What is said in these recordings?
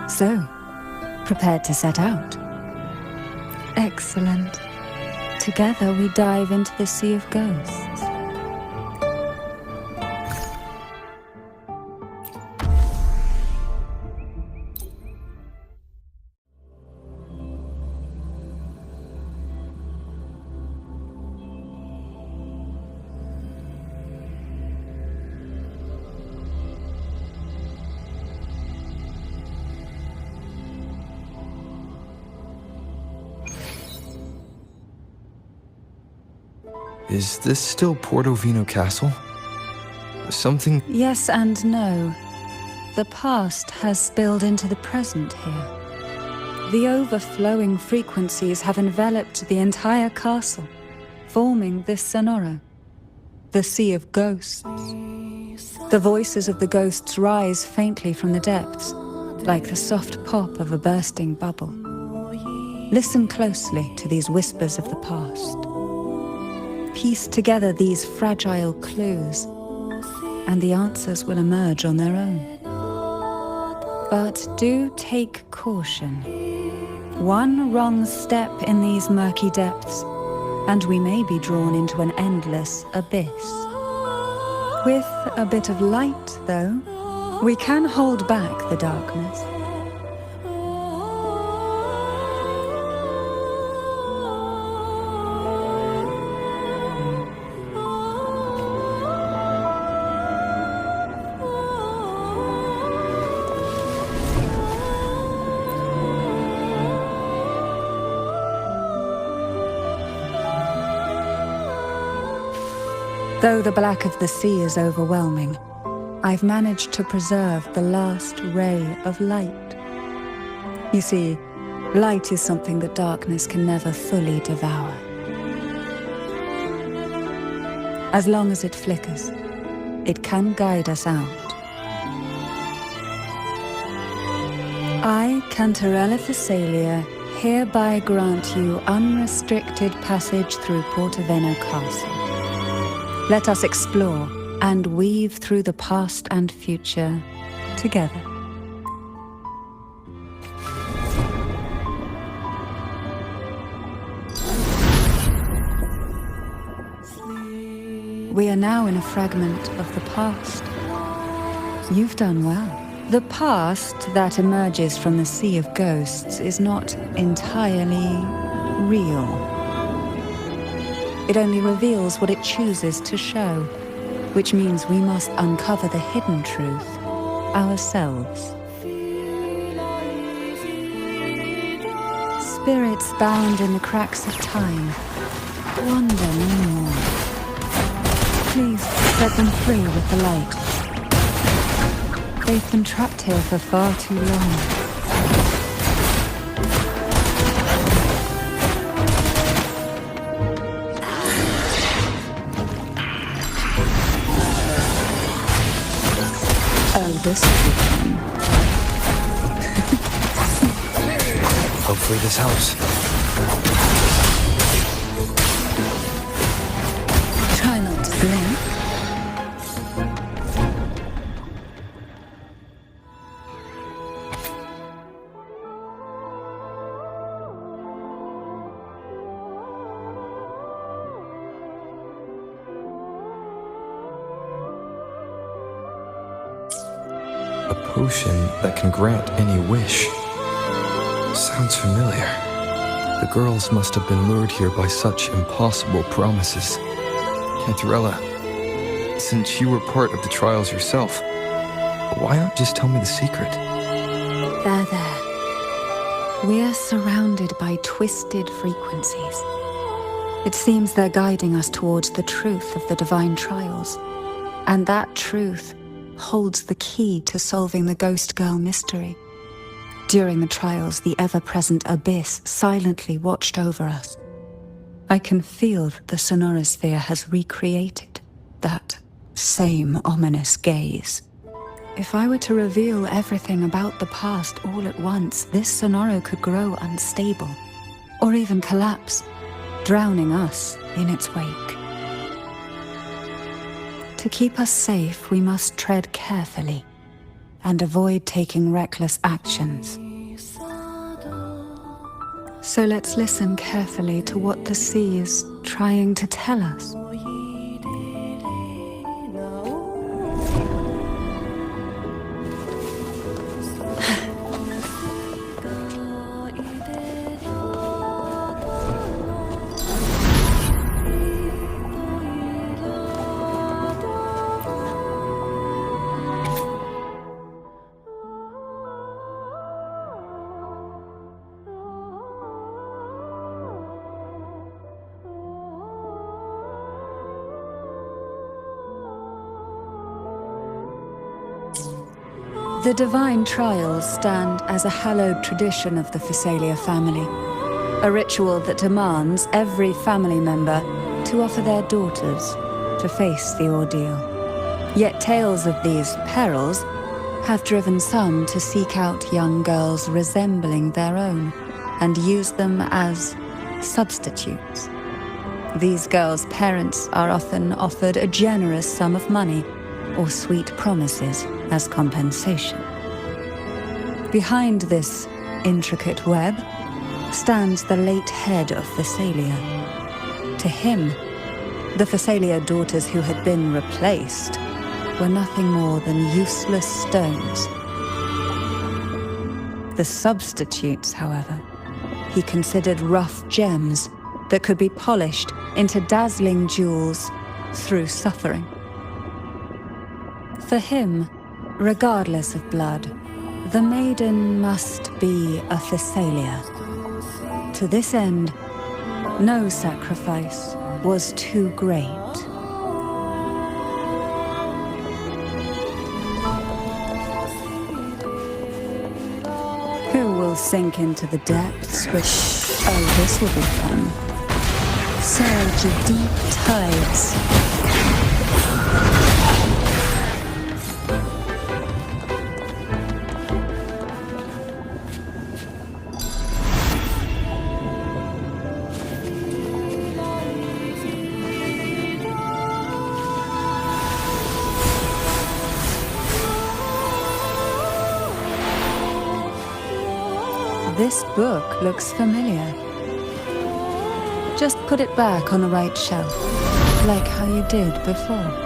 So, prepared to set out? Excellent. Together we dive into the Sea of Ghosts. Is this still Portovino Castle? Something... Yes and no. The past has spilled into the present here. The overflowing frequencies have enveloped the entire castle, forming this sonoro, the Sea of Ghosts. The voices of the ghosts rise faintly from the depths, like the soft pop of a bursting bubble. Listen closely to these whispers of the past. Piece together these fragile clues, and the answers will emerge on their own. But do take caution. One wrong step in these murky depths, and we may be drawn into an endless abyss. With a bit of light, though, we can hold back the darkness. Though the black of the sea is overwhelming, I've managed to preserve the last ray of light. You see, light is something that darkness can never fully devour. As long as it flickers, it can guide us out. I, Cantarella Thessalia, hereby grant you unrestricted passage through Portovino Castle. Let us explore and weave through the past and future together. We are now in a fragment of the past. You've done well. The past that emerges from the Sea of Ghosts is not entirely real. It only reveals what it chooses to show, which means we must uncover the hidden truth ourselves. Spirits bound in the cracks of time, wander no more. Please set them free with the light. They've been trapped here for far too long. This will be fun. Hopefully this helps. Try not to blink. A potion that can grant any wish. Sounds familiar. The girls must have been lured here by such impossible promises. Cantarella, since you were part of the trials yourself, why not just tell me the secret? There. We are surrounded by twisted frequencies. It seems they're guiding us towards the truth of the divine trials. And that truth holds the key to solving the Ghost Girl mystery. During the trials, the ever-present abyss silently watched over us. I can feel that the sonorosphere has recreated that same ominous gaze. If I were to reveal everything about the past all at once, this sonoro could grow unstable, or even collapse, drowning us in its wake. To keep us safe, we must tread carefully. and avoid taking reckless actions. So let's listen carefully to what the sea is trying to tell us. The divine trials stand as a hallowed tradition of the Phasalia family, a ritual that demands every family member to offer their daughters to face the ordeal. Yet tales of these perils have driven some to seek out young girls resembling their own and use them as substitutes. These girls' parents are often offered a generous sum of money or sweet promises as compensation. Behind this intricate web stands the late head of Phasalia. To him, the Phasalia daughters who had been replaced were nothing more than useless stones. The substitutes, however, he considered rough gems that could be polished into dazzling jewels through suffering. For him, regardless of blood, the maiden must be a Phasalia. To this end, no sacrifice was too great. Who will sink into the depths with... Oh, this will be fun. Sail to deep tides. This book looks familiar. Just put it back on the right shelf, like how you did before.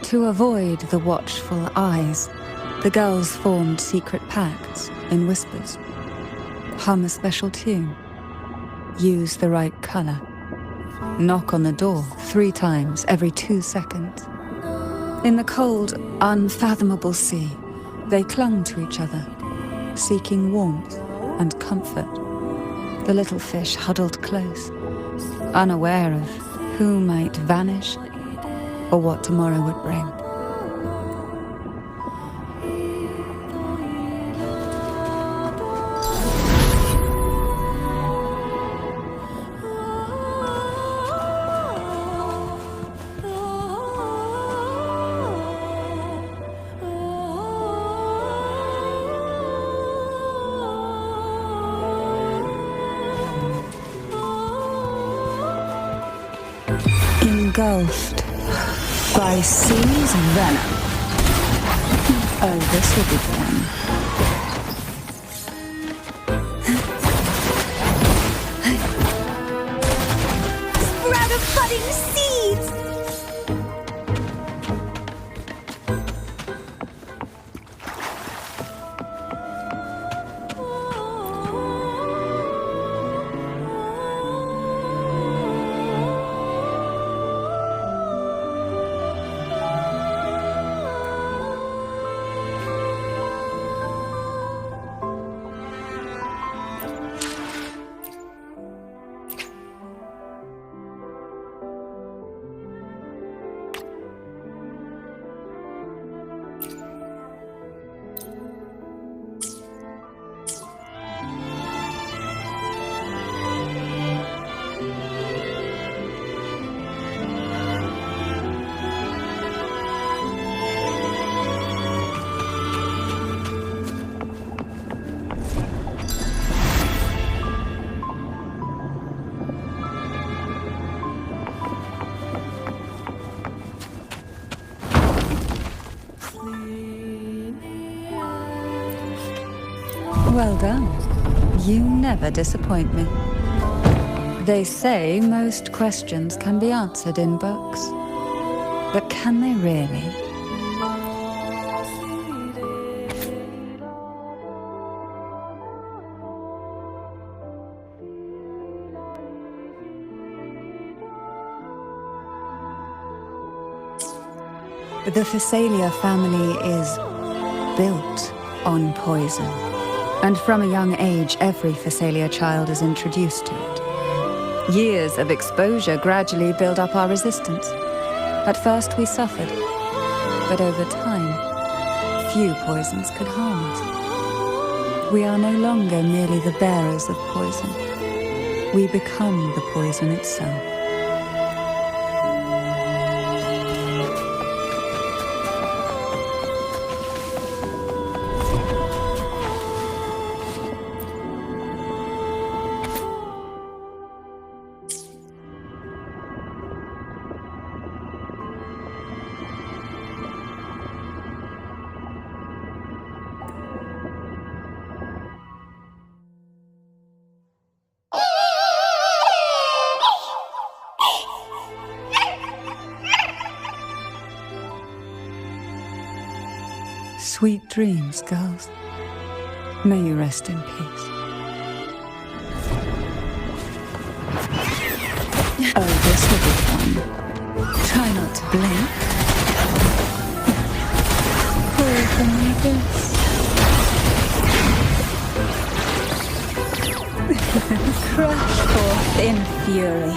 To avoid the watchful eyes, the girls formed secret pacts in whispers. Hum a special tune. Use the right color. Knock on the door 3 times every 2 seconds. In the cold, unfathomable sea, they clung to each other, seeking warmth and comfort. The little fish huddled close, unaware of who might vanish or what tomorrow would bring. Engulfed by sea's venom. Oh, this will be fun. Sprout of budding seeds! Well done. You never disappoint me. They say most questions can be answered in books. But can they really? The Phasalia family is built on poison. And from a young age, every Phasalia child is introduced to it. Years of exposure gradually build up our resistance. At first we suffered, but over time, few poisons could harm us. We are no longer merely the bearers of poison. We become the poison itself. Sweet dreams, girls. May you rest in peace. Oh, this will be fun. Try not to blink. Pull from the abyss. Crush forth in fury.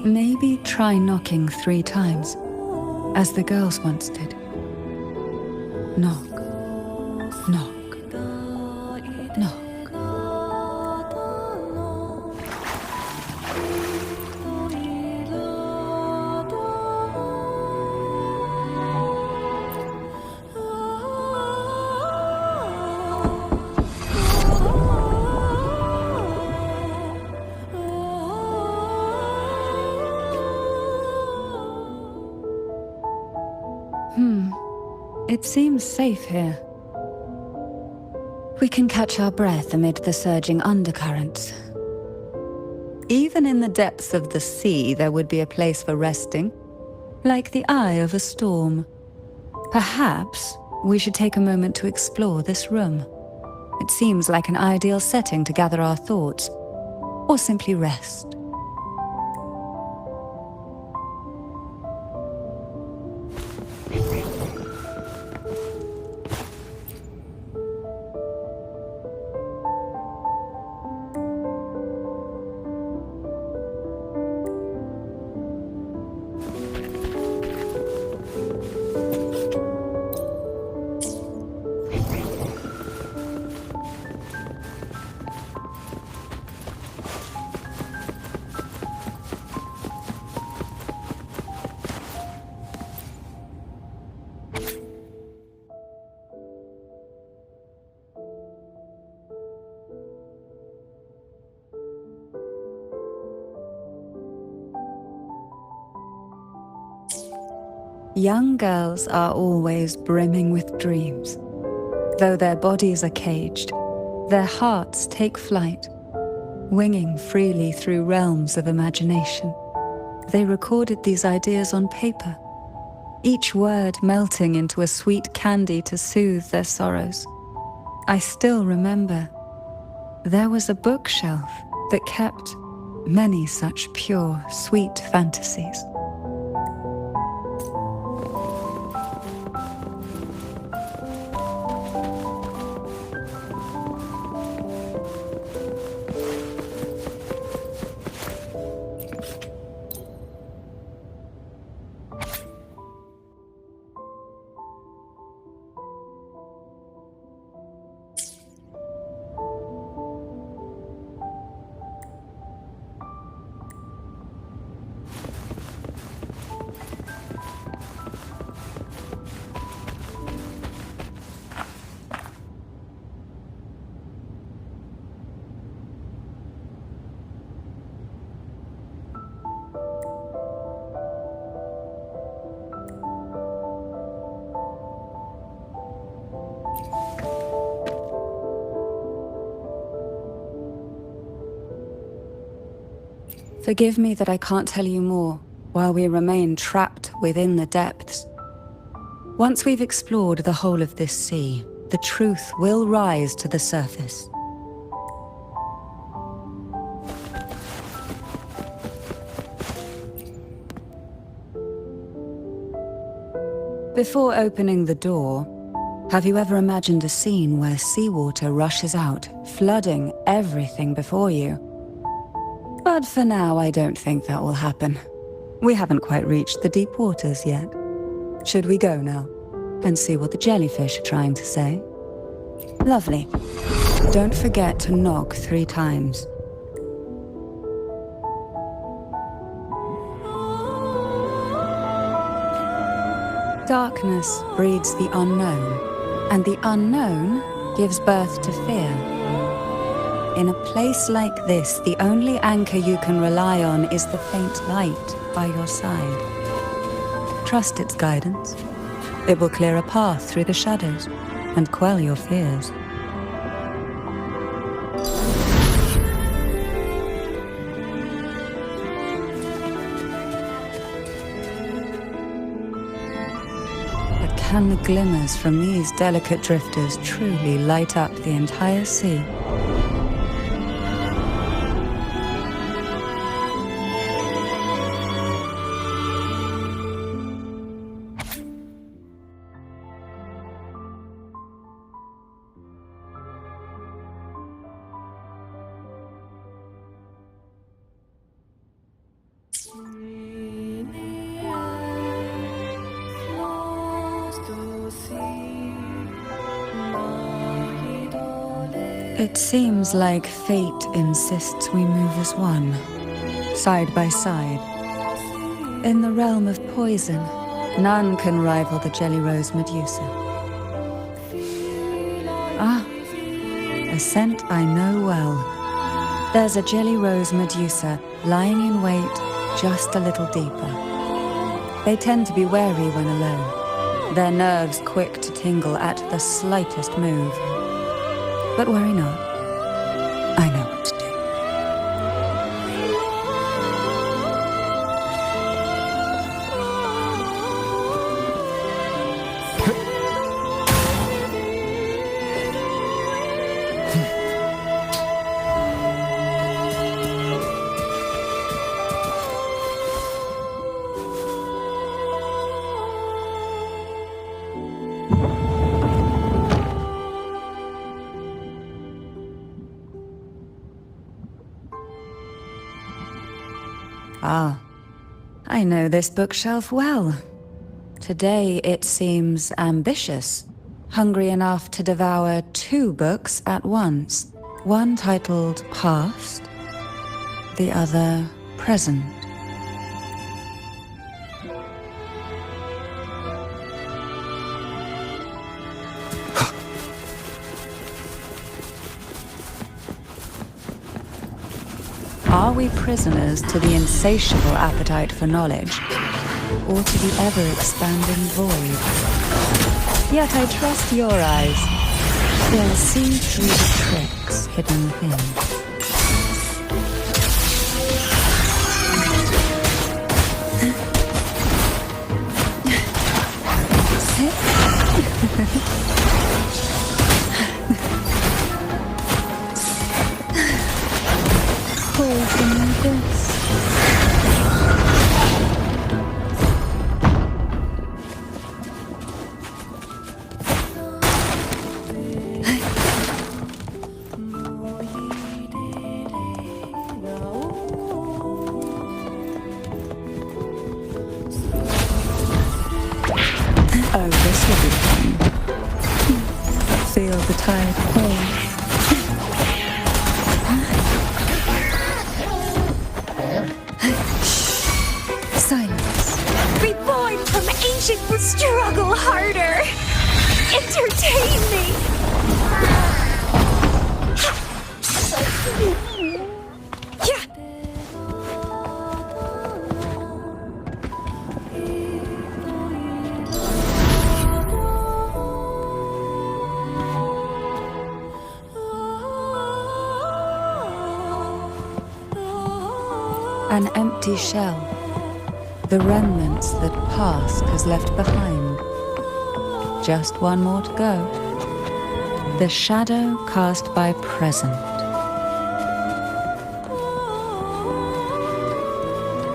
Maybe try knocking 3 times, as the girls once did. Knock, knock, knock. It seems safe here. We can catch our breath amid the surging undercurrents. Even in the depths of the sea, there would be a place for resting, like the eye of a storm. Perhaps we should take a moment to explore this room. It seems like an ideal setting to gather our thoughts, or simply rest. Young girls are always brimming with dreams. Though their bodies are caged, their hearts take flight, winging freely through realms of imagination. They recorded these ideas on paper, each word melting into a sweet candy to soothe their sorrows. I still remember there was a bookshelf that kept many such pure, sweet fantasies. Forgive me that I can't tell you more while we remain trapped within the depths. Once we've explored the whole of this sea, the truth will rise to the surface. Before opening the door, have you ever imagined a scene where seawater rushes out, flooding everything before you? But for now, I don't think that will happen. We haven't quite reached the deep waters yet. Should we go now and see what the jellyfish are trying to say? Lovely. Don't forget to knock 3 times. Darkness breeds the unknown, and the unknown gives birth to fear. In a place like this, the only anchor you can rely on is the faint light by your side. Trust its guidance. It will clear a path through the shadows and quell your fears. But can the glimmers from these delicate drifters truly light up the entire sea? It seems like fate insists we move as one, side by side. In the realm of poison, none can rival the Jelly Rose Medusa. Ah, a scent I know well. There's a Jelly Rose Medusa lying in wait just a little deeper. They tend to be wary when alone, their nerves quick to tingle at the slightest move. But worry not. I know what to do. Ah, I know this bookshelf well. Today it seems ambitious, hungry enough to devour 2 books at once. One titled Past, the other Present. Are we prisoners to the insatiable appetite for knowledge, or to the ever-expanding void? Yet I trust your eyes. They'll see through the tricks hidden within. Oh, this will be fun. Feel the tide pull. Silence. Reborn from ancient will struggle harder. Entertain me. Yeah. An empty shell. The remnants that past has left behind. Just one more to go. The shadow cast by present.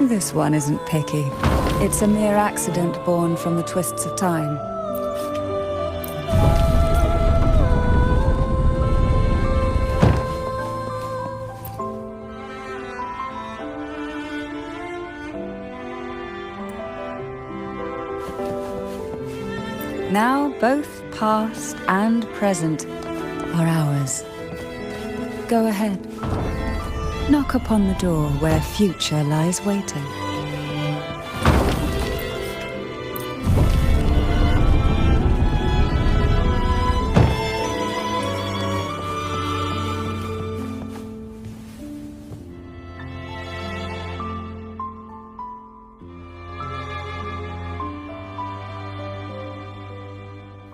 This one isn't picky. It's a mere accident born from the twists of time. Now both past and present are ours. Go ahead. Knock upon the door where future lies waiting.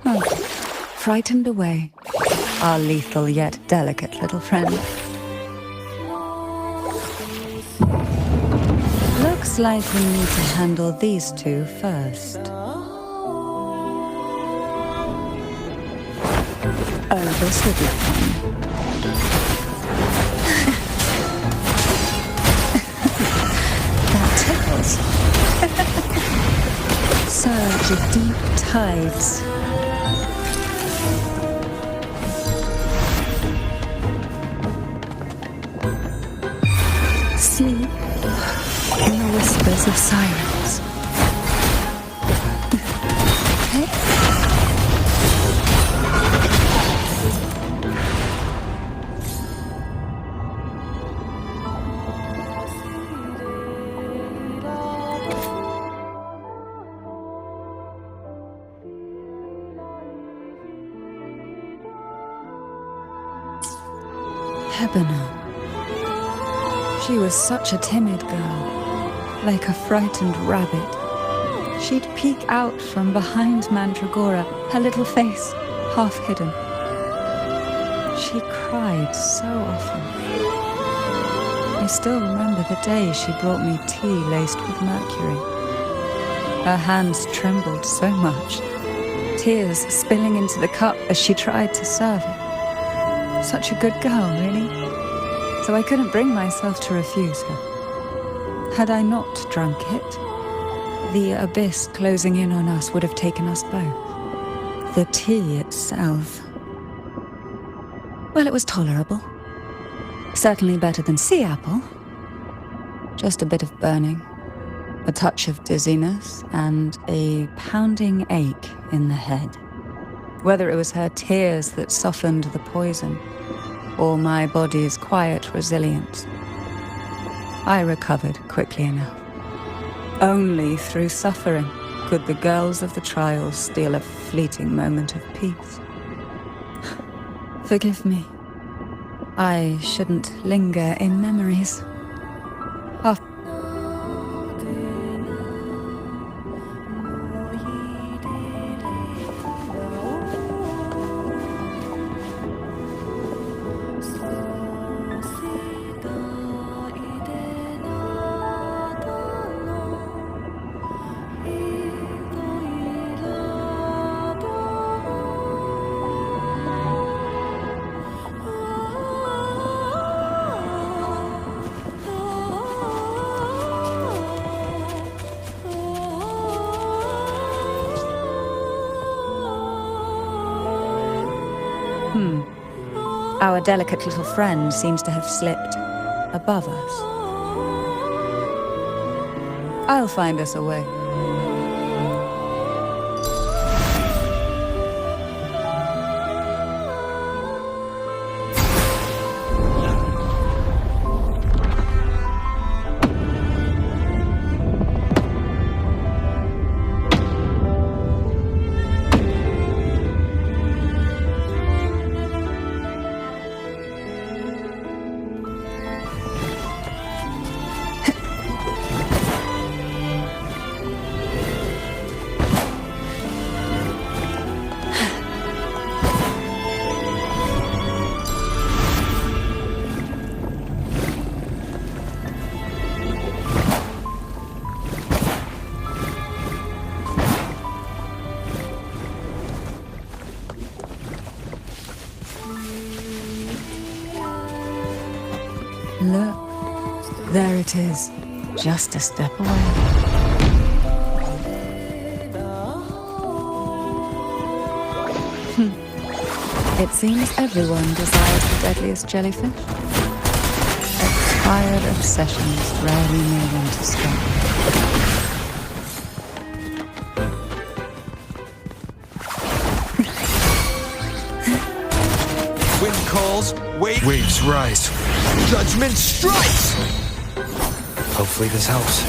Oh, frightened away, our lethal yet delicate little friend. Looks like we need to handle these two first. Oh, this will be fun. That tickles. Surge of deep tides. Sleep in the whispers of silence. Hebona. She was such a timid girl, like a frightened rabbit. She'd peek out from behind Mandragora, her little face half hidden. She cried so often. I still remember the day she brought me tea laced with mercury. Her hands trembled so much, tears spilling into the cup as she tried to serve it. Such a good girl, really. So I couldn't bring myself to refuse her. Had I not drunk it, the abyss closing in on us would have taken us both. The tea itself, well, it was tolerable. Certainly better than sea apple. Just a bit of burning, a touch of dizziness, and a pounding ache in the head. Whether it was her tears that softened the poison, or my body's quiet resilience, I recovered quickly enough. Only through suffering could the girls of the trials steal a fleeting moment of peace. Forgive me. I shouldn't linger in memories. Our delicate little friend seems to have slipped above us. I'll find us a way. Look, there it is, just a step away. It seems everyone desires the deadliest jellyfish. Expired obsessions rarely know when to stop. Wind calls, waves rise. Judgment strikes! Hopefully this helps.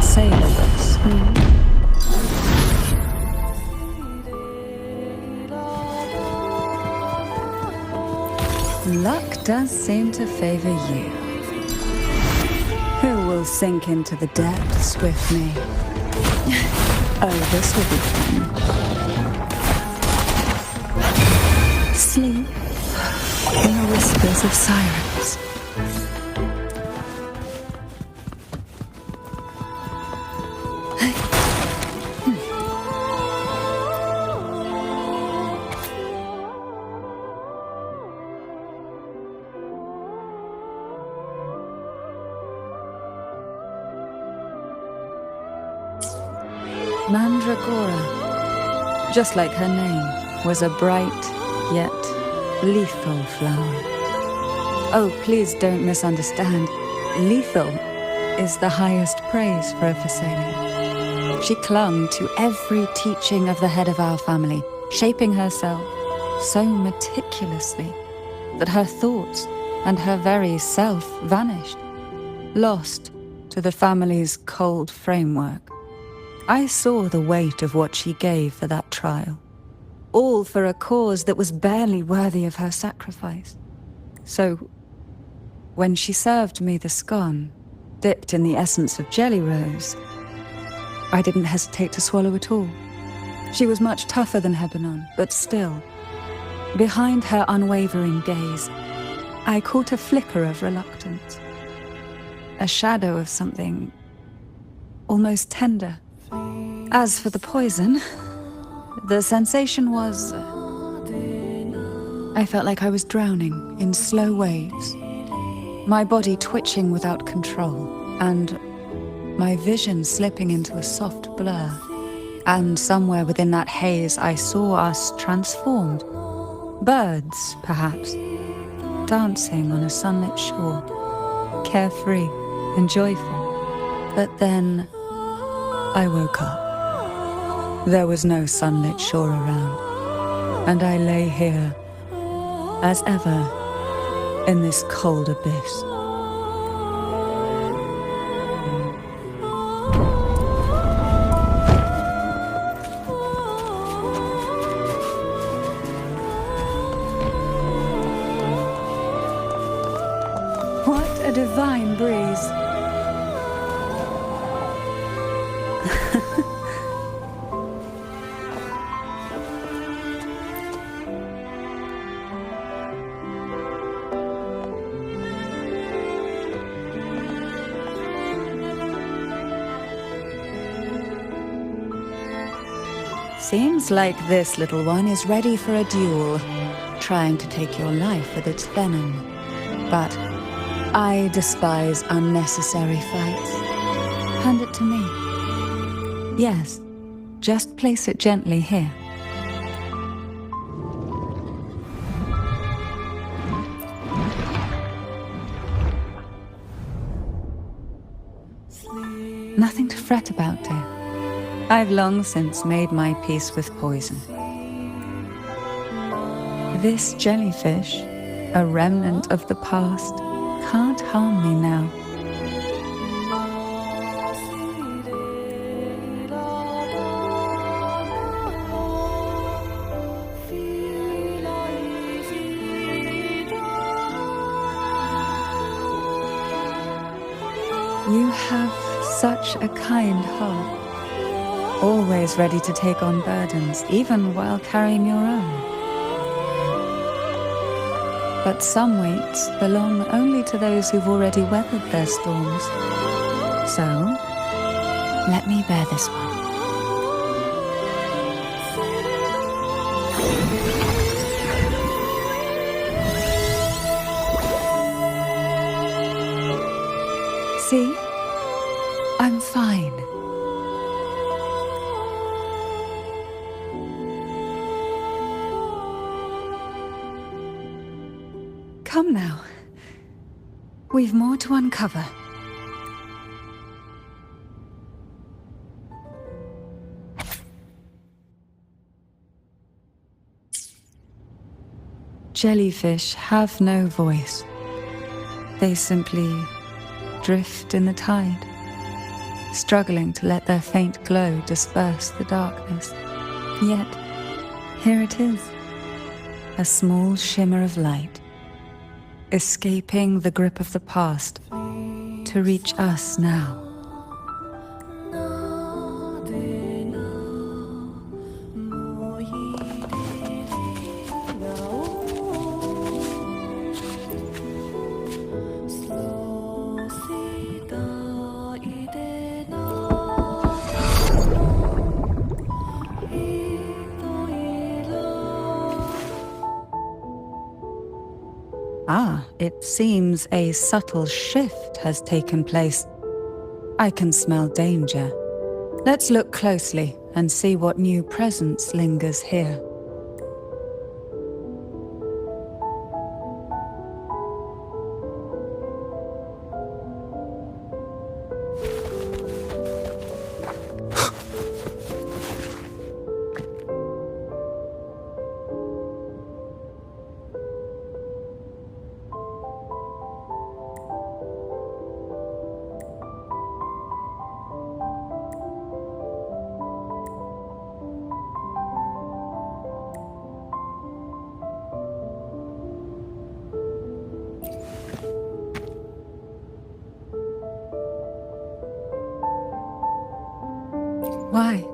Sailors. Luck does seem to favor you. Who will sink into the depths with me? Oh, this will be fun. Sleep in the whispers of sirens. Mandragora, just like her name, was a bright yet lethal flower. Oh, please don't misunderstand. Lethal is the highest praise for a Phasalia. She clung to every teaching of the head of our family, shaping herself so meticulously that her thoughts and her very self vanished, lost to the family's cold framework. I saw the weight of what she gave for that trial, all for a cause that was barely worthy of her sacrifice. So, when she served me the scone, dipped in the essence of jelly rose, I didn't hesitate to swallow it all. She was much tougher than Hebanon, but still, behind her unwavering gaze, I caught a flicker of reluctance, a shadow of something almost tender. As for the poison, the sensation was... I felt like I was drowning in slow waves, my body twitching without control, and my vision slipping into a soft blur. And somewhere within that haze, I saw us transformed. Birds, perhaps, dancing on a sunlit shore, carefree and joyful. But then I woke up. There was no sunlit shore around, and I lay here, as ever, in this cold abyss. What a divine breeze! Seems like this little one is ready for a duel, trying to take your life with its venom. But I despise unnecessary fights. Hand it to me. Yes, just place it gently here. Nothing to fret about, dear. I've long since made my peace with poison. This jellyfish, a remnant of the past, can't harm me now. You have such a kind heart. Always ready to take on burdens, even while carrying your own. But some weights belong only to those who've already weathered their storms. So, let me bear this one. See? I'm fine. Come now. We've more to uncover. Jellyfish have no voice. They simply drift in the tide, struggling to let their faint glow disperse the darkness. Yet, here it is, a small shimmer of light, escaping the grip of the past to reach us now. Ah, it seems a subtle shift has taken place. I can smell danger. Let's look closely and see what new presence lingers here. Why?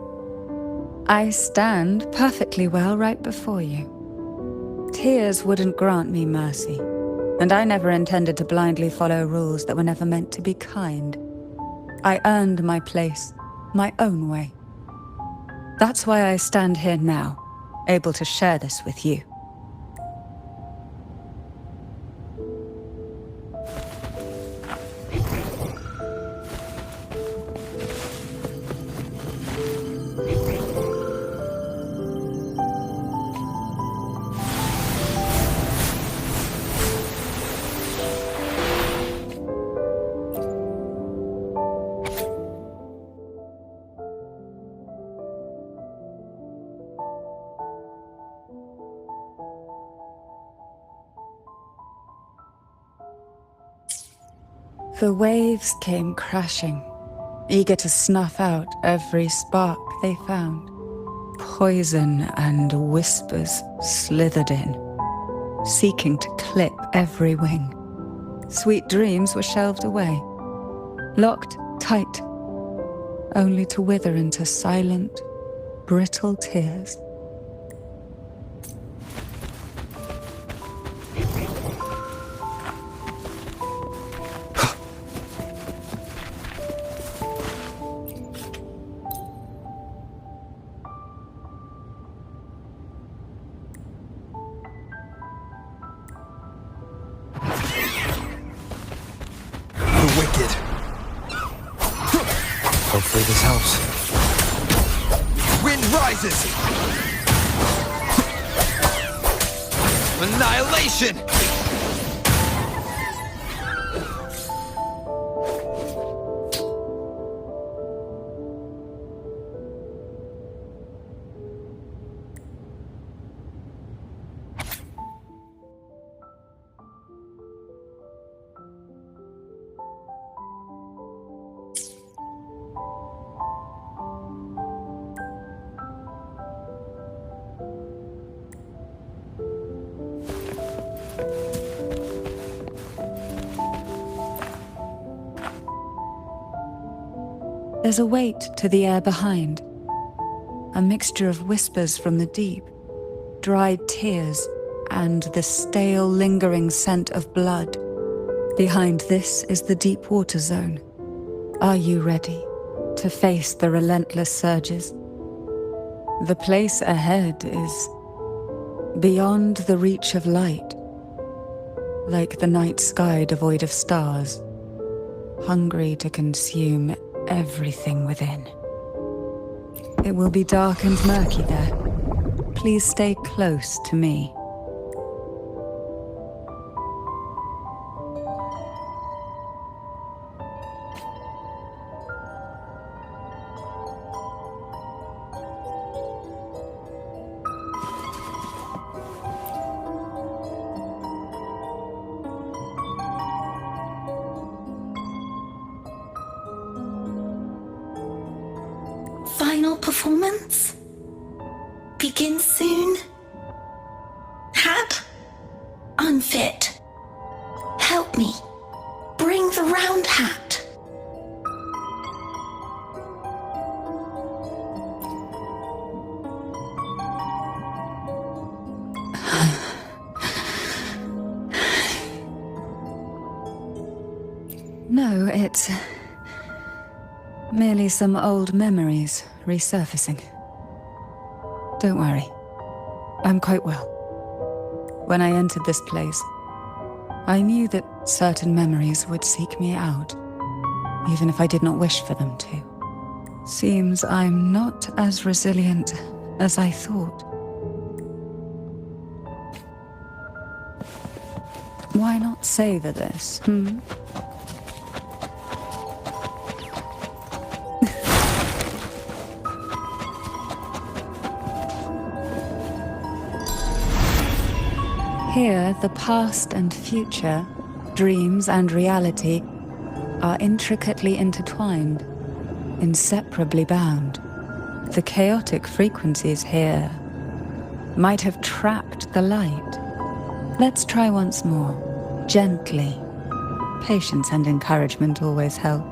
I stand perfectly well right before you. Tears wouldn't grant me mercy, and I never intended to blindly follow rules that were never meant to be kind. I earned my place, my own way. That's why I stand here now, able to share this with you. The waves came crashing, eager to snuff out every spark they found. Poison and whispers slithered in, seeking to clip every wing. Sweet dreams were shelved away, locked tight, only to wither into silent, brittle tears. Wicked. Hopefully this helps. Wind rises! Annihilation! There's a weight to the air behind, a mixture of whispers from the deep, dried tears, and the stale, lingering scent of blood. Behind this is the deep water zone. Are you ready to face the relentless surges? The place ahead is beyond the reach of light, like the night sky devoid of stars, hungry to consume everything within. It will be dark and murky there. Please stay close to me. Final performance? Begin soon? Hat? Unfit. Help me. Bring the round hat. No, it's merely some old memories resurfacing. Don't worry. I'm quite well. When I entered this place, I knew that certain memories would seek me out, even if I did not wish for them to. Seems I'm not as resilient as I thought. Why not savor this, Here, the past and future, dreams and reality, are intricately intertwined, inseparably bound. The chaotic frequencies here might have trapped the light. Let's try once more, gently. Patience and encouragement always help.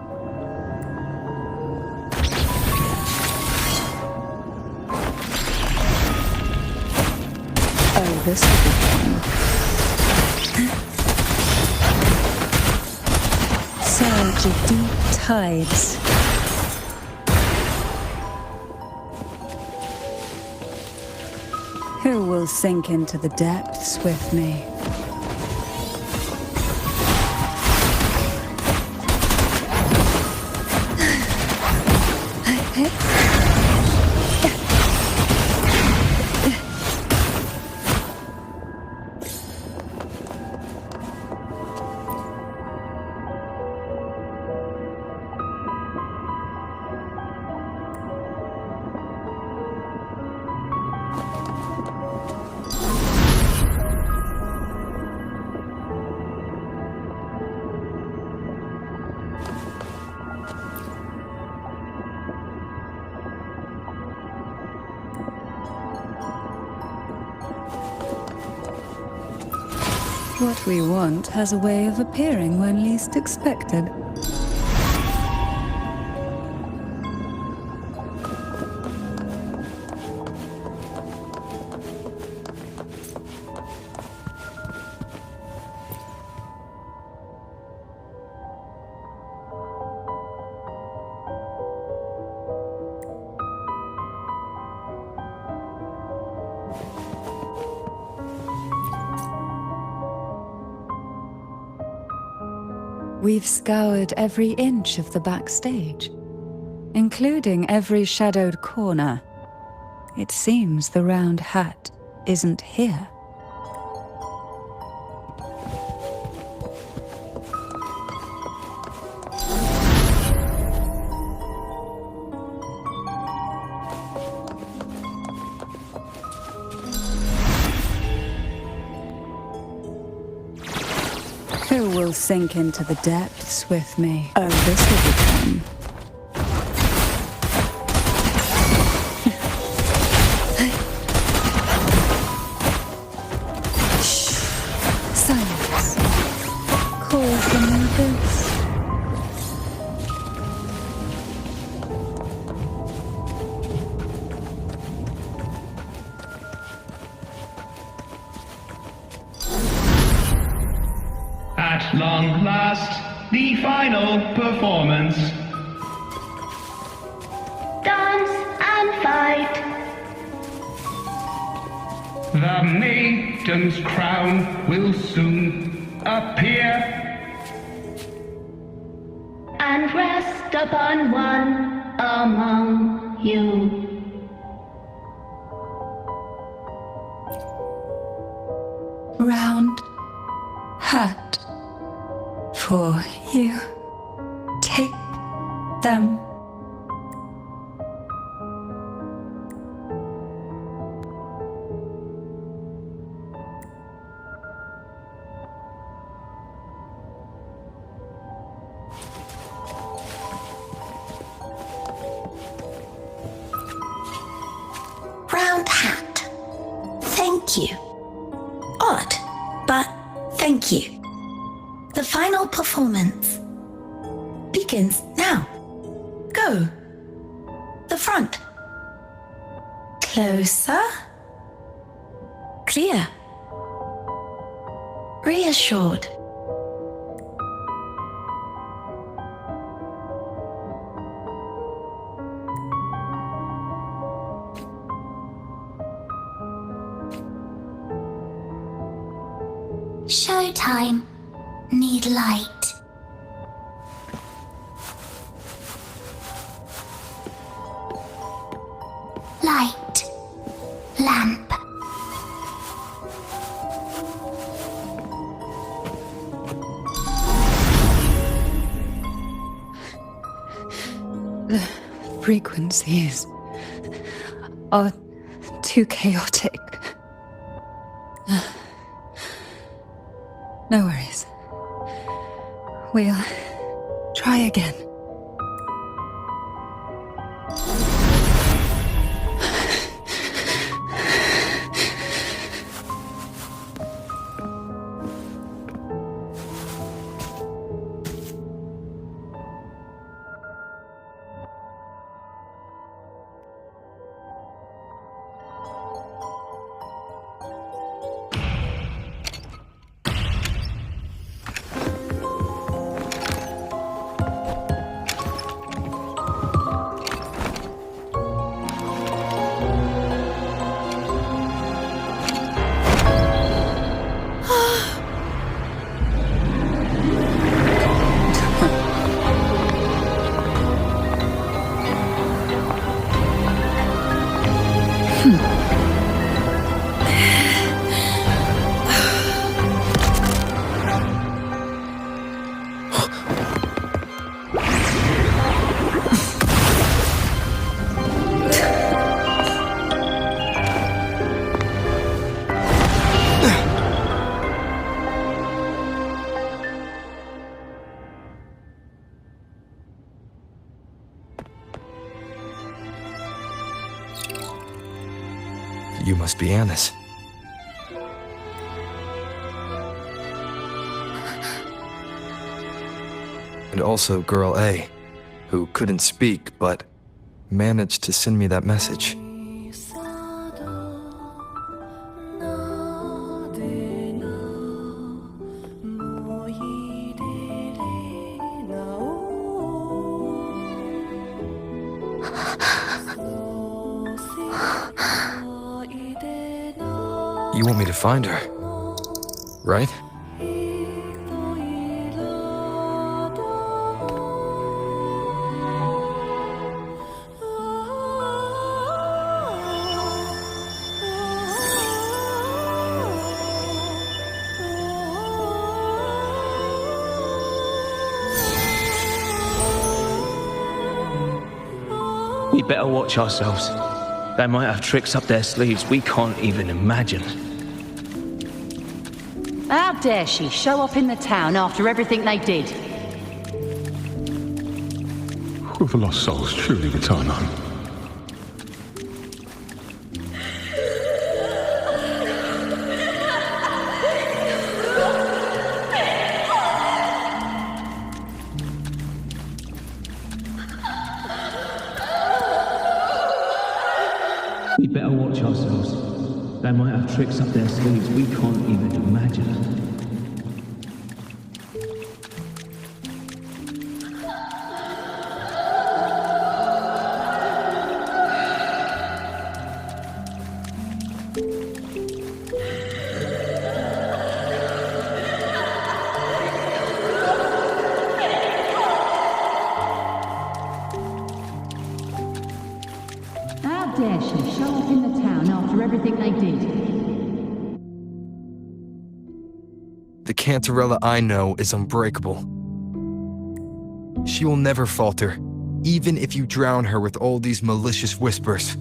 Oh, this will be fun. Surge of deep tides. Who will sink into the depths with me? What we want has a way of appearing when least expected. We've scoured every inch of the backstage, including every shadowed corner. It seems the round hat isn't here. Who will sink into the depths with me? Oh, this will be fun. Shh. Silence. Call from the abyss. At long last, the final performance. Dance and fight. The maiden's crown will soon appear and rest upon one among you. Round hat for you. Take them. Round hat. Thank you. Odd, but thank you. The final performance begins now. Go. The front. Closer. Clear. Reassured. Showtime. Need light. Light. Lamp. The frequencies are too chaotic. No worries. We'll try again. You must be Annis. And also Girl A, who couldn't speak but managed to send me that message. You want me to find her, right? We better watch ourselves. They might have tricks up their sleeves we can't even imagine. How dare she show up in the town after everything they did? Will the lost souls truly return home? We better watch ourselves. They might have tricks up their sleeves we can't even imagine. after everything they did. The Cantarella I know is unbreakable. She will never falter, even if you drown her with all these malicious whispers.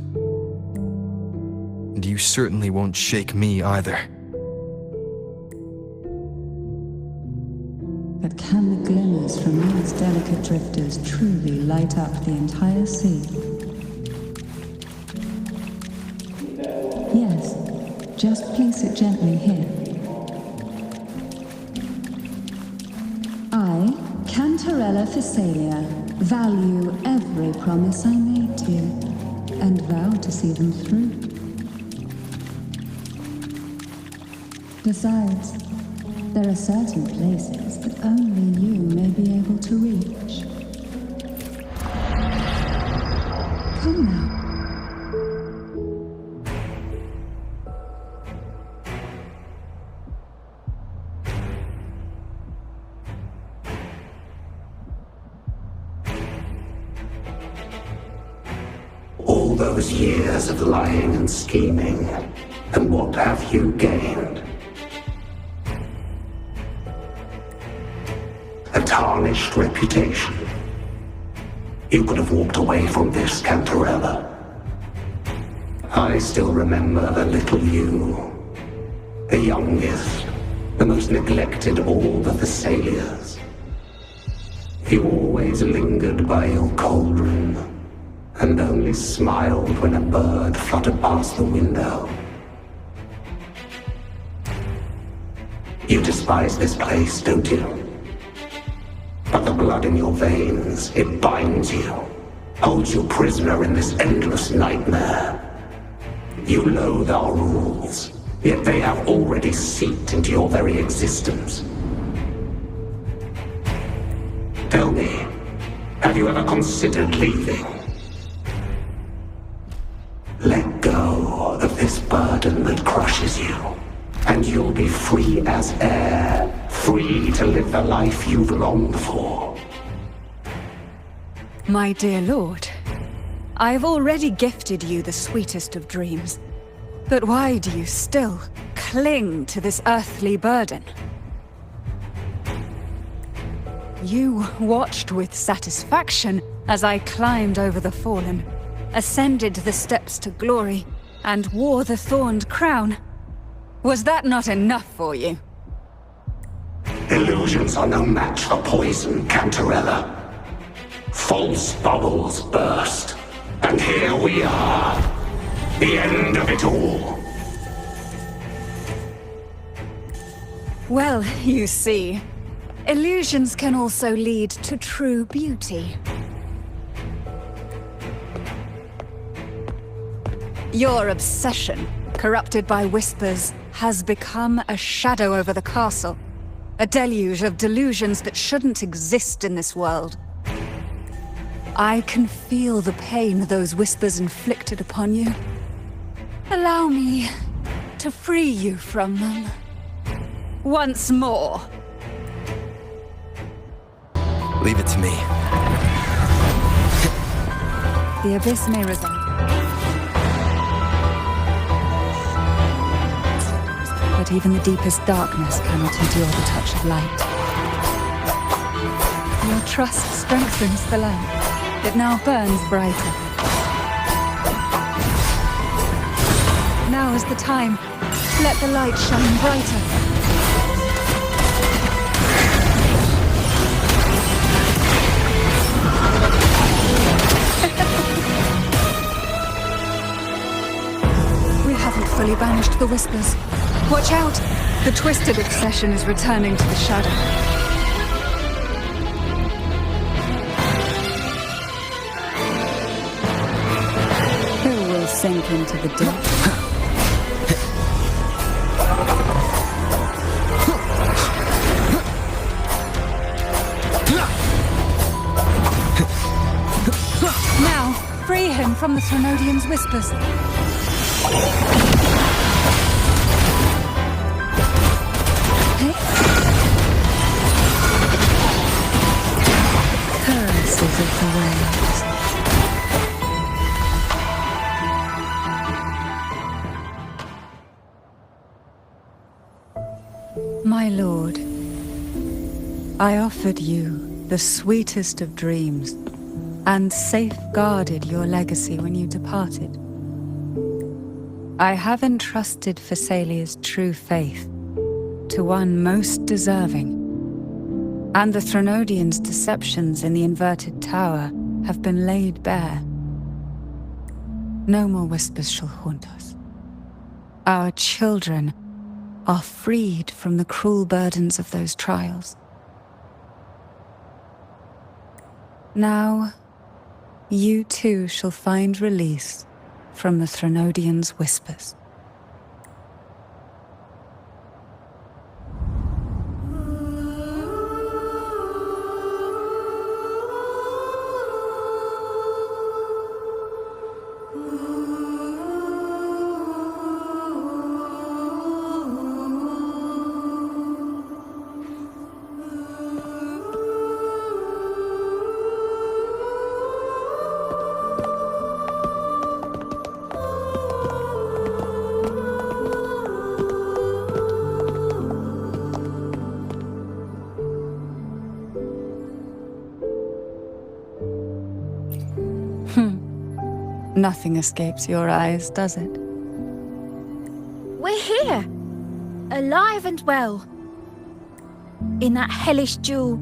And you certainly won't shake me either. But can the glimmers from these delicate drifters truly light up the entire sea? Yes, just place it gently here. I, Cantarella Thessalia, value every promise I made to you, and vow to see them through. Besides, there are certain places that only you may be able to reach. Come now. All those years of lying and scheming, and what have you gained? A tarnished reputation. You could have walked away from this, Cantarella. I still remember the little you, the youngest, the most neglected of all the Thessalias. You always lingered by your cauldron, and only smiled when a bird fluttered past the window. You despise this place, don't you? But the blood in your veins, it binds you, holds you prisoner in this endless nightmare. You loathe our rules, yet they have already seeped into your very existence. Tell me, have you ever considered leaving? Let go of this burden that crushes you, and you'll be free as air, free to live the life you've longed for. My dear lord, I've already gifted you the sweetest of dreams. But why do you still cling to this earthly burden? You watched with satisfaction as I climbed over the fallen, ascended the steps to glory, and wore the thorned crown. Was that not enough for you? Illusions are no match for poison, Cantarella. False bubbles burst, and here we are. The end of it all. Well, you see, illusions can also lead to true beauty. Your obsession, corrupted by whispers, has become a shadow over the castle. A deluge of delusions that shouldn't exist in this world. I can feel the pain those whispers inflicted upon you. Allow me to free you from them. Once more. Leave it to me. The abyss may reside. But even the deepest darkness cannot endure the touch of light. Your trust strengthens the lamp. It now burns brighter. Now is the time. Let the light shine brighter. We haven't fully banished the whispers. Watch out! The twisted obsession is returning to the shadow. Who will sink into the depths? Now, free him from the Thromodian's whispers. Curses of the waves. My lord, I offered you the sweetest of dreams and safeguarded your legacy when you departed. I have entrusted Phassalia's true faith to one most deserving, and the Threnodians' deceptions in the inverted tower have been laid bare. No more whispers shall haunt us. Our children are freed from the cruel burdens of those trials. Now, you too shall find release from the Threnodians' whispers. Nothing escapes your eyes, does it? We're here, alive and well. In that hellish duel,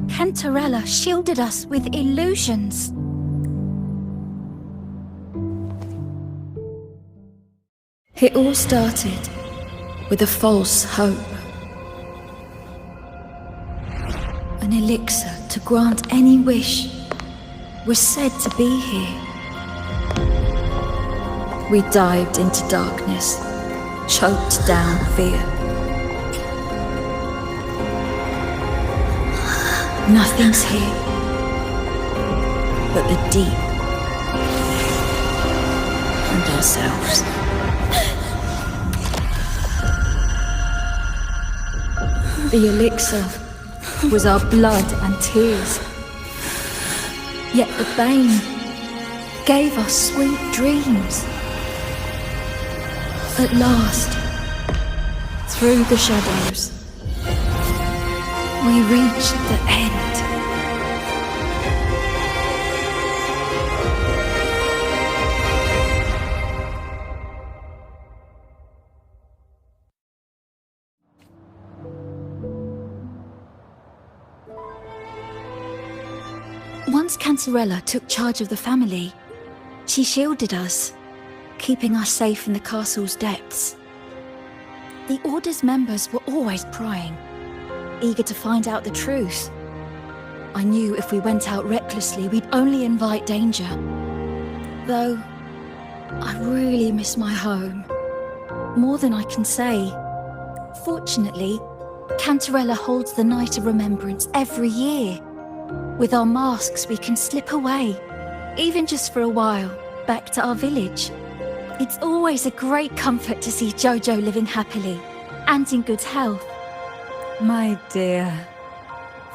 Cantarella shielded us with illusions. It all started with a false hope. An elixir to grant any wish was said to be here. We dived into darkness, choked down fear. Nothing's here but the deep and ourselves. The elixir was our blood and tears. Yet the bane gave us sweet dreams. At last, through the shadows, we reached the end. Once Cantarella took charge of the family, she shielded us, keeping us safe in the castle's depths. The Order's members were always prying, eager to find out the truth. I knew if we went out recklessly, we'd only invite danger. Though, I really miss my home, more than I can say. Fortunately, Cantarella holds the Night of Remembrance every year. With our masks, we can slip away, even just for a while, back to our village. It's always a great comfort to see Jojo living happily and in good health. My dear,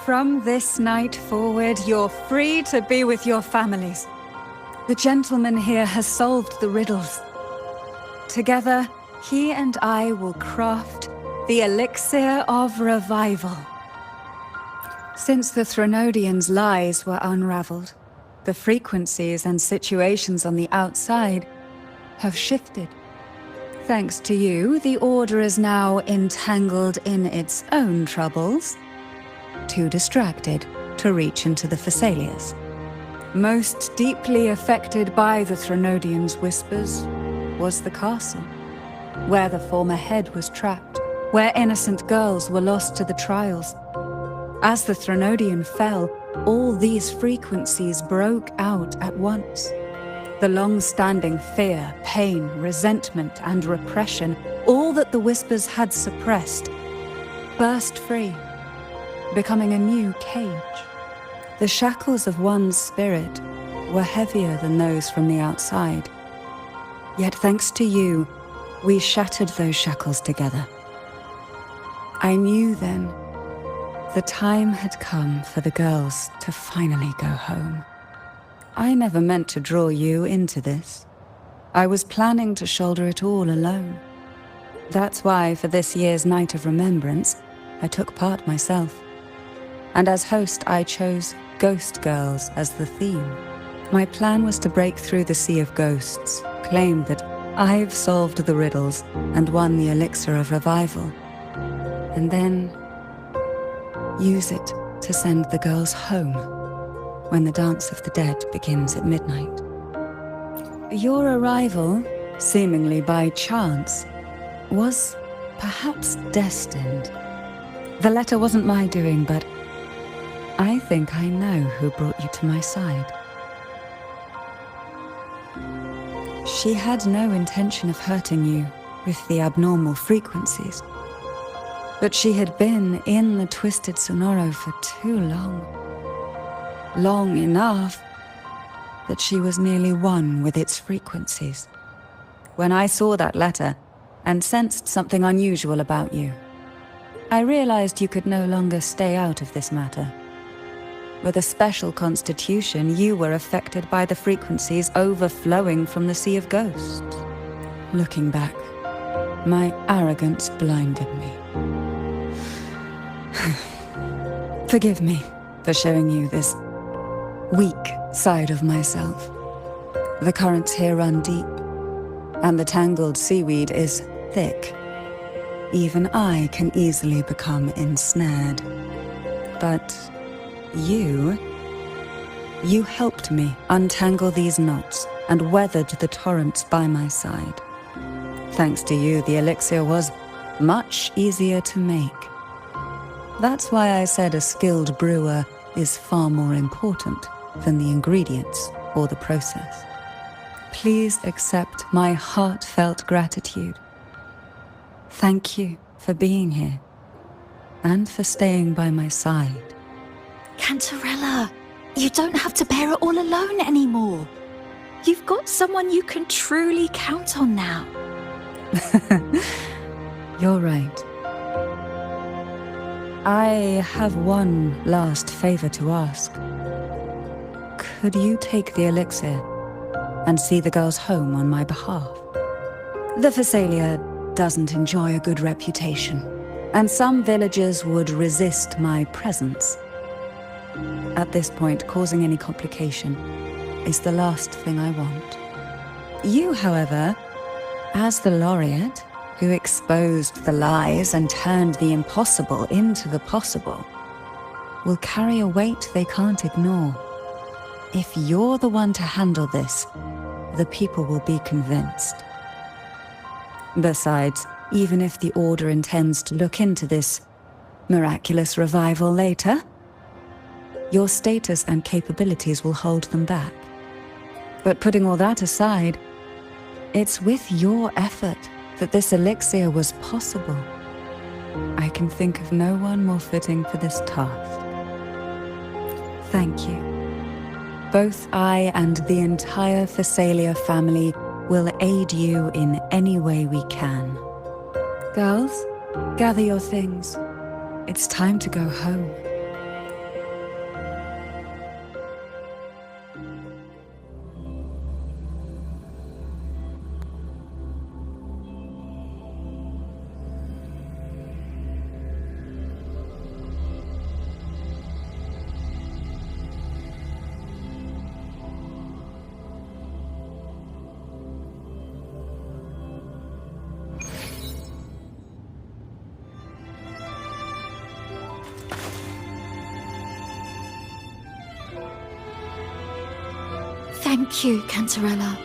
from this night forward, you're free to be with your families. The gentleman here has solved the riddles. Together, he and I will craft the elixir of revival. Since the Threnodians' lies were unraveled, the frequencies and situations on the outside have shifted. Thanks to you, the Order is now entangled in its own troubles, too distracted to reach into the Phassalias. Most deeply affected by the Threnodians' whispers was the castle, where the former head was trapped, where innocent girls were lost to the trials. As the Threnodian fell, all these frequencies broke out at once. The long-standing fear, pain, resentment, and repression, all that the whispers had suppressed, burst free, becoming a new cage. The shackles of one's spirit were heavier than those from the outside. Yet thanks to you, we shattered those shackles together. I knew then the time had come for the girls to finally go home. I never meant to draw you into this. I was planning to shoulder it all alone. That's why, for this year's Night of Remembrance, I took part myself. And as host, I chose Ghost Girls as the theme. My plan was to break through the sea of ghosts, claim that I've solved the riddles and won the elixir of revival, and then use it to send the girls home when the Dance of the Dead begins at midnight. Your arrival, seemingly by chance, was perhaps destined. The letter wasn't my doing, but I think I know who brought you to my side. She had no intention of hurting you with the abnormal frequencies, but she had been in the Twisted Sonoro for too long. Long enough that she was nearly one with its frequencies. When I saw that letter and sensed something unusual about you, I realized you could no longer stay out of this matter. With a special constitution, you were affected by the frequencies overflowing from the Sea of Ghosts. Looking back, my arrogance blinded me. Forgive me for showing you this weak side of myself. The currents here run deep, and the tangled seaweed is thick. Even I can easily become ensnared. But you helped me untangle these knots and weathered the torrents by my side. Thanks to you, the elixir was much easier to make. That's why I said a skilled brewer is far more important than the ingredients or the process. Please accept my heartfelt gratitude. Thank you for being here and for staying by my side. Cantarella, you don't have to bear it all alone anymore. You've got someone you can truly count on now. You're right. I have one last favor to ask. Could you take the elixir and see the girls home on my behalf? The Phasalia doesn't enjoy a good reputation, and some villagers would resist my presence. At this point, causing any complication is the last thing I want. You, however, as the laureate who exposed the lies and turned the impossible into the possible, will carry a weight they can't ignore. If you're the one to handle this, the people will be convinced. Besides, even if the Order intends to look into this miraculous revival later, your status and capabilities will hold them back. But putting all that aside, it's with your effort that this elixir was possible. I can think of no one more fitting for this task. Thank you. Both I and the entire Phasalia family will aid you in any way we can. Girls, gather your things. It's time to go home. Thank you, Cantarella,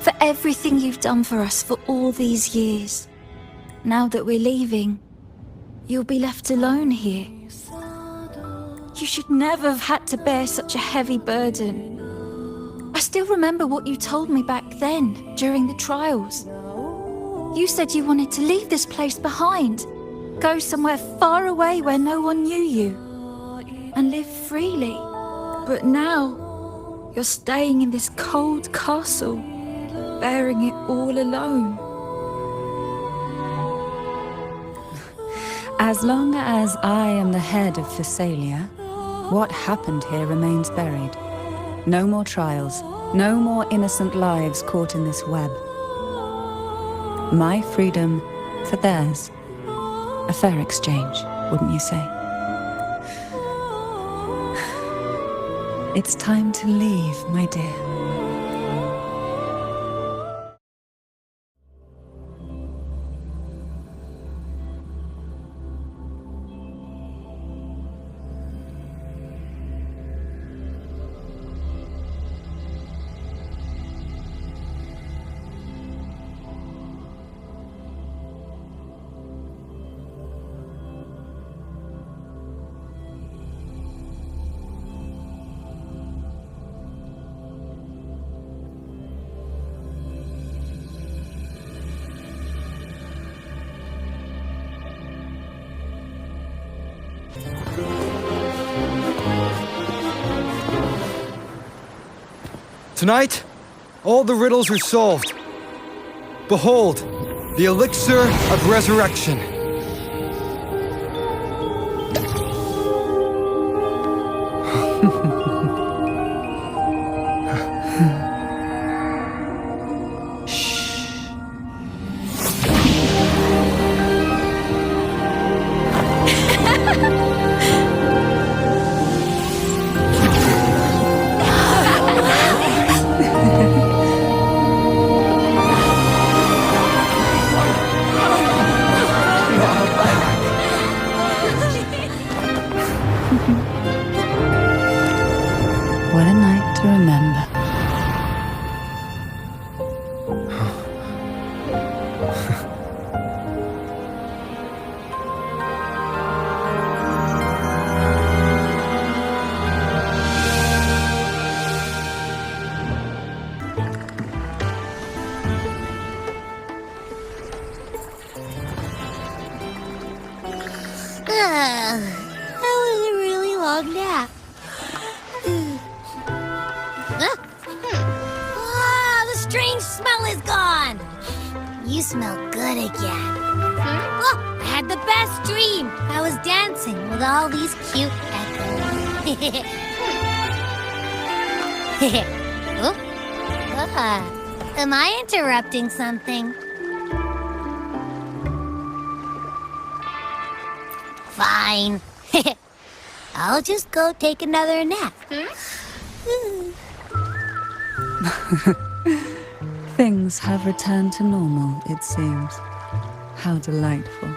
for everything you've done for us for all these years. Now that we're leaving, you'll be left alone here. You should never have had to bear such a heavy burden. I still remember what you told me back then, during the trials. You said you wanted to leave this place behind, go somewhere far away where no one knew you, and live freely. But now, you're staying in this cold castle, bearing it all alone. As long as I am the head of Phasalia, what happened here remains buried. No more trials, no more innocent lives caught in this web. My freedom for theirs. A fair exchange, wouldn't you say? It's time to leave, my dear. Tonight, all the riddles are solved. Behold, the elixir of resurrection. What a night to remember. That was a really long nap. The strange smell is gone. You smell good again. Oh, I had the best dream. I was dancing with all these cute echoes. Am I interrupting something? Fine. I'll just go take another nap. Things have returned to normal, it seems. How delightful.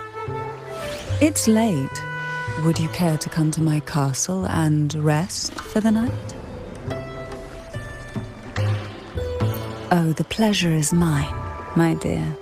It's late. Would you care to come to my castle and rest for the night? Oh, the pleasure is mine, my dear.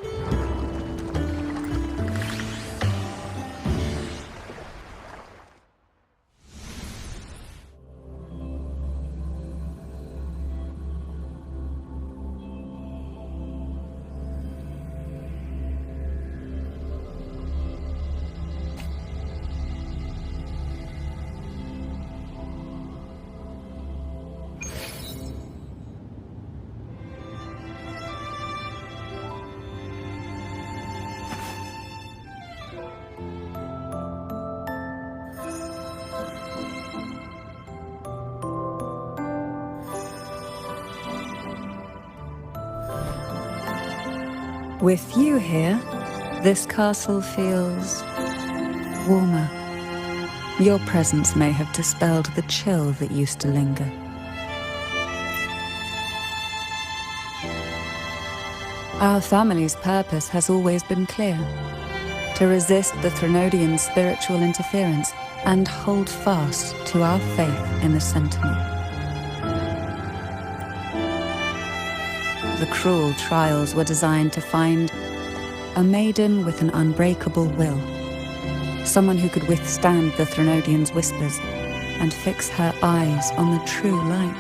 With you here, this castle feels warmer. Your presence may have dispelled the chill that used to linger. Our family's purpose has always been clear: to resist the Threnodian spiritual interference and hold fast to our faith in the Sentinel. The cruel trials were designed to find a maiden with an unbreakable will, someone who could withstand the Threnodians' whispers and fix her eyes on the true light.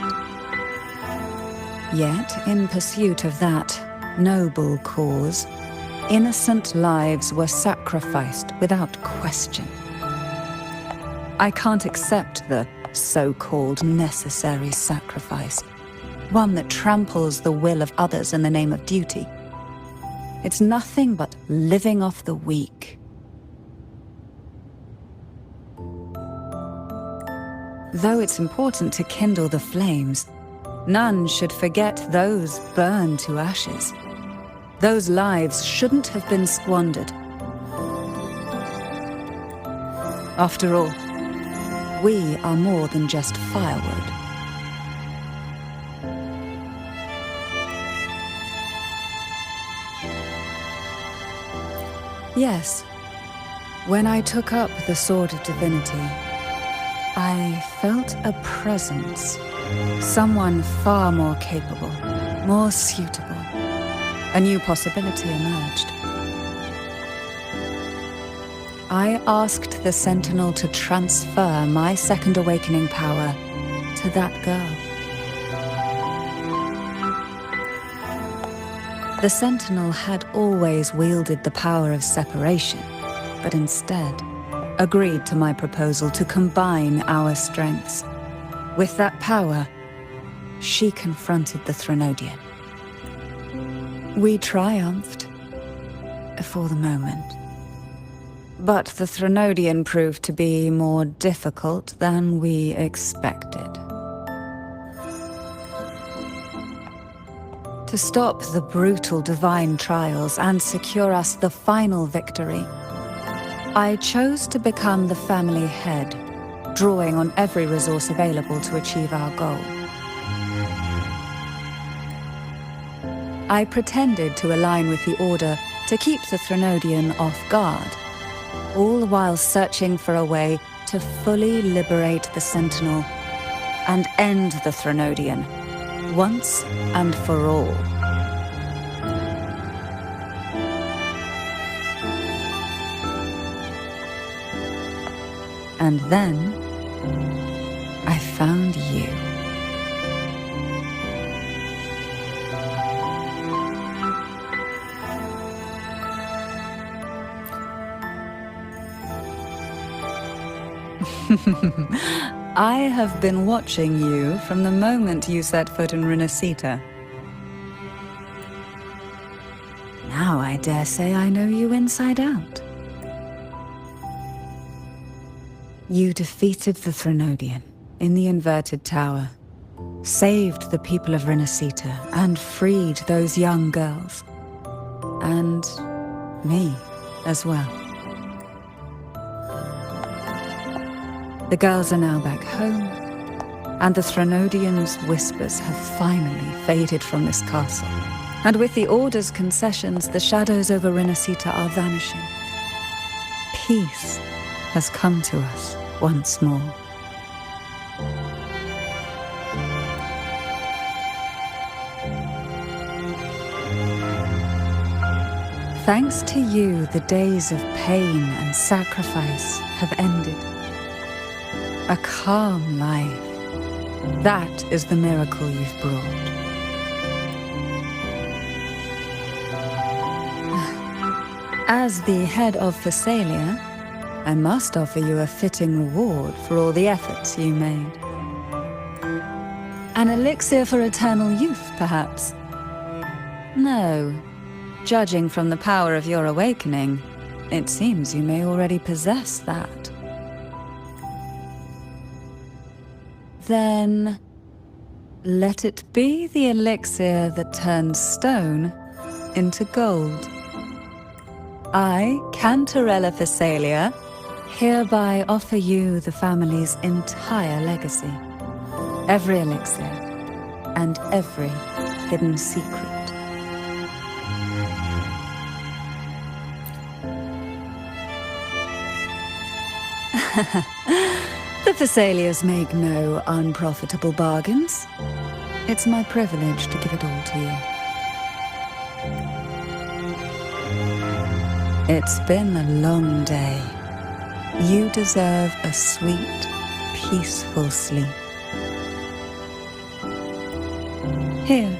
Yet, in pursuit of that noble cause, innocent lives were sacrificed without question. I can't accept the so-called necessary sacrifice, one that tramples the will of others in the name of duty. It's nothing but living off the weak. Though it's important to kindle the flames, none should forget those burned to ashes. Those lives shouldn't have been squandered. After all, we are more than just firewood. Yes, when I took up the Sword of Divinity, I felt a presence. Someone far more capable, more suitable. A new possibility emerged. I asked the Sentinel to transfer my second awakening power to that girl. The Sentinel had always wielded the power of separation, but instead agreed to my proposal to combine our strengths. With that power, she confronted the Threnodian. We triumphed, for the moment. But the Threnodian proved to be more difficult than we expected. To stop the brutal divine trials and secure us the final victory, I chose to become the family head, drawing on every resource available to achieve our goal. I pretended to align with the Order to keep the Threnodian off guard, all while searching for a way to fully liberate the Sentinel and end the Threnodian, once and for all. And then, I found you. I have been watching you from the moment you set foot in Renacita. Now I dare say I know you inside out. You defeated the Threnodian in the Inverted Tower, saved the people of Renacita, and freed those young girls. And me as well. The girls are now back home, and the Threnodian's whispers have finally faded from this castle. And with the Order's concessions, the shadows over Renacita are vanishing. Peace has come to us once more. Thanks to you, the days of pain and sacrifice have ended. A calm life. That is the miracle you've brought. As the head of Phasalia, I must offer you a fitting reward for all the efforts you made. An elixir for eternal youth, perhaps? No. Judging from the power of your awakening, it seems you may already possess that. Then, let it be the elixir that turns stone into gold. I, Cantarella Phasalia, hereby offer you the family's entire legacy. Every elixir and every hidden secret. The Phasalias make no unprofitable bargains. It's my privilege to give it all to you. It's been a long day. You deserve a sweet, peaceful sleep. Here,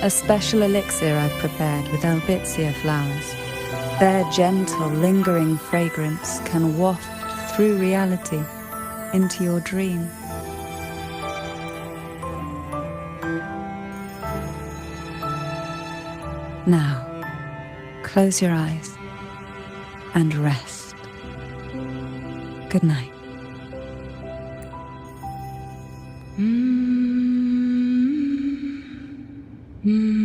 a special elixir I've prepared with albizia flowers. Their gentle, lingering fragrance can waft through reality into your dream. Now, close your eyes and rest. Good night. Mm-hmm.